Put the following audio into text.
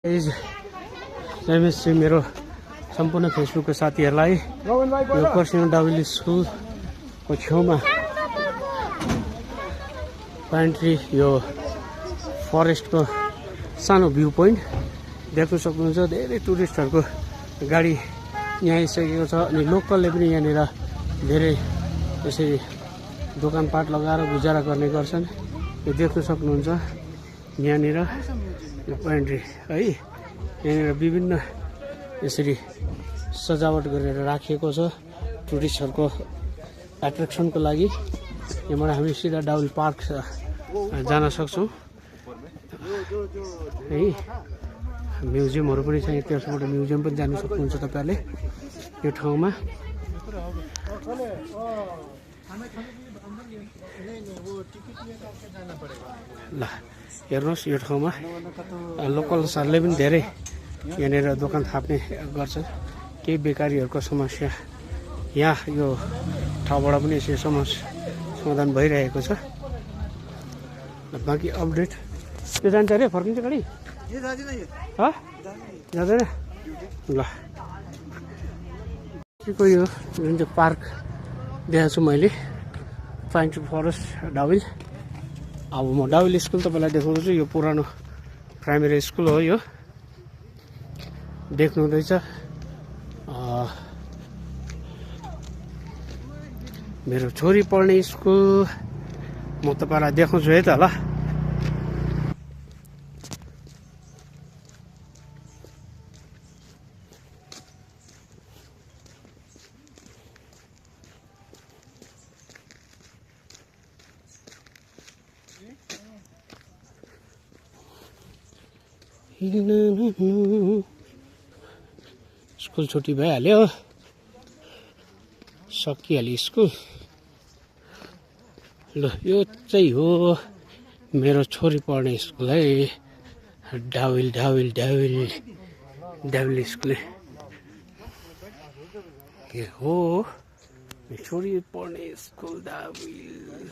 नमस्ते मेरो सम्पूर्ण फेसबुकको साथीहरूलाई यो कर्सियङ डाउली स्कुलको छेउमा प्यान्ट्री यो फरेस्टको सानो भ्यू पोइन्ट देख्न सक्नुहुन्छ। धेरै टुरिस्टहरूको गाडी यहाँ आइसकेको छ अनि लोकलले पनि यहाँनिर धेरै यसरी दोकानपाट लगाएर गुजारा गर्ने गर्छन्। यो देख्न सक्नुहुन्छ यहाँनिर यो प्यान्ट्री है, यहाँनिर विभिन्न यसरी सजावट गरेर राखिएको छ टुरिस्टहरूको एट्र्याक्सनको लागि। यहाँबाट हामी सिधा डाउल पार्क जान सक्छौँ है। म्युजियमहरू पनि छ, त्यसबाट म्युजियम पनि जान सक्नुहुन्छ तपाईँहरूले यो ठाउँमा। ल हेर्नुहोस् यो ठाउँमा लोकल्सहरूले पनि धेरै यहाँनिर दोकान थाप्ने गर्छन्। केही बेकारीहरूको समस्या यहाँ यो ठाउँबाट पनि यसरी समाधान भइरहेको छ। बाँकी अपडेट त्यो जान्छ अरे, फर्किन्छ गाडी जाँदैन ल। को यो जुन चाहिँ पार्क देखाएको छु मैले प्यान्ट्री फरेस्ट डाउल। अब म डाउल स्कुल तपाईँलाई देखाउँछु। यो पुरानो प्राइमेरी स्कुल हो, यो देख्नु हुँदैछ। मेरो छोरी पढ्ने स्कुल म तपाईँलाई देखाउँछु है त ल। स्कुल छुट्टी भइहाल्यो, सकिहाल्यो स्कुल। ल यो चाहिँ हो मेरो छोरी पढ्ने स्कुल है, डाउल डाउल डाउल डाउल स्कुल के हो। छोरी पढ्ने स्कुल डाउल।